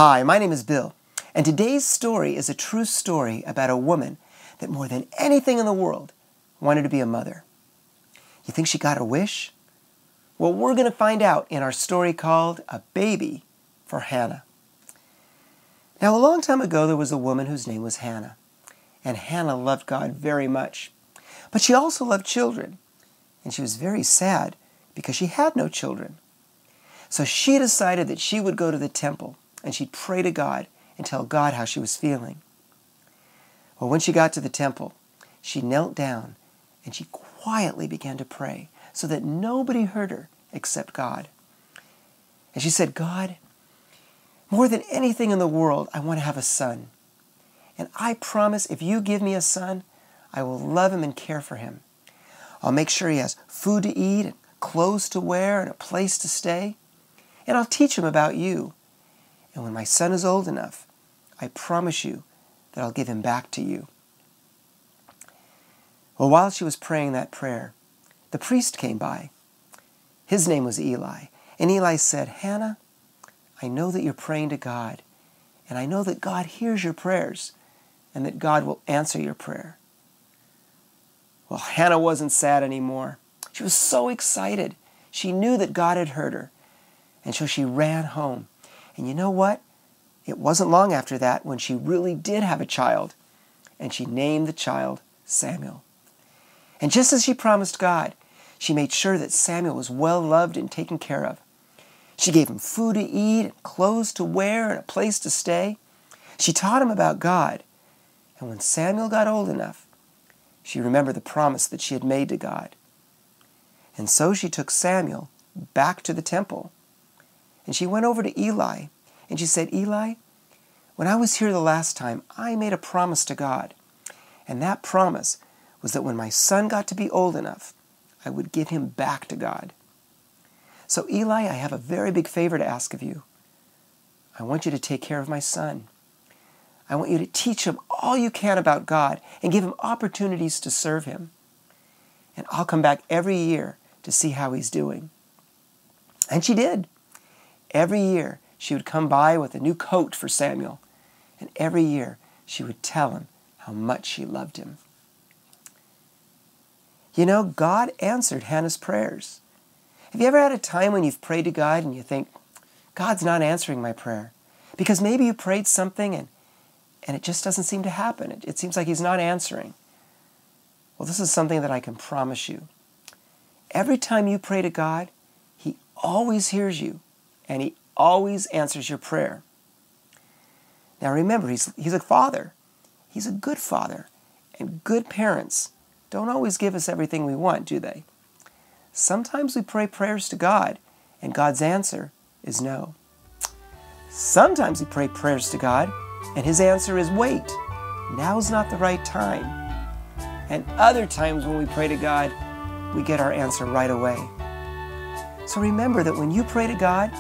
Hi, my name is Bill, and today's story is a true story about a woman that more than anything in the world wanted to be a mother. You think she got her wish? Well, we're going to find out in our story called A Baby for Hannah. Now, a long time ago, there was a woman whose name was Hannah, and Hannah loved God very much. But she also loved children, and she was very sad because she had no children. So she decided that she would go to the temple and she'd pray to God and tell God how she was feeling. Well, when she got to the temple, she knelt down and she quietly began to pray so that nobody heard her except God. And she said, God, more than anything in the world, I want to have a son. And I promise if you give me a son, I will love him and care for him. I'll make sure he has food to eat and clothes to wear and a place to stay. And I'll teach him about you. And when my son is old enough, I promise you that I'll give him back to you. Well, while she was praying that prayer, the priest came by. His name was Eli. And Eli said, Hannah, I know that you're praying to God. And I know that God hears your prayers and that God will answer your prayer. Well, Hannah wasn't sad anymore. She was so excited. She knew that God had heard her. And so she ran home. And you know what? It wasn't long after that when she really did have a child. And she named the child Samuel. And just as she promised God, she made sure that Samuel was well loved and taken care of. She gave him food to eat, and clothes to wear, and a place to stay. She taught him about God. And when Samuel got old enough, she remembered the promise that she had made to God. And so she took Samuel back to the temple. And she went over to Eli, and she said, Eli, when I was here the last time, I made a promise to God. And that promise was that when my son got to be old enough, I would give him back to God. So Eli, I have a very big favor to ask of you. I want you to take care of my son. I want you to teach him all you can about God and give him opportunities to serve him. And I'll come back every year to see how he's doing. And she did. Every year, she would come by with a new coat for Samuel. And every year, she would tell him how much she loved him. You know, God answered Hannah's prayers. Have you ever had a time when you've prayed to God and you think, God's not answering my prayer? Because maybe you prayed something and it just doesn't seem to happen. It seems like He's not answering. Well, this is something that I can promise you. Every time you pray to God, He always hears you. And He always answers your prayer. Now remember, He's a father. He's a good father. And good parents don't always give us everything we want, do they? Sometimes we pray prayers to God, and God's answer is no. Sometimes we pray prayers to God, and His answer is wait. Now's not the right time. And other times when we pray to God, we get our answer right away. So remember that when you pray to God,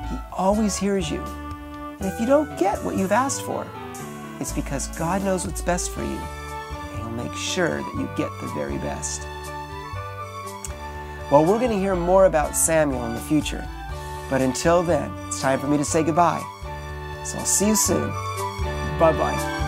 He always hears you. And if you don't get what you've asked for, it's because God knows what's best for you, and He'll make sure that you get the very best. Well, we're going to hear more about Samuel in the future. But until then, it's time for me to say goodbye. So I'll see you soon. Bye-bye.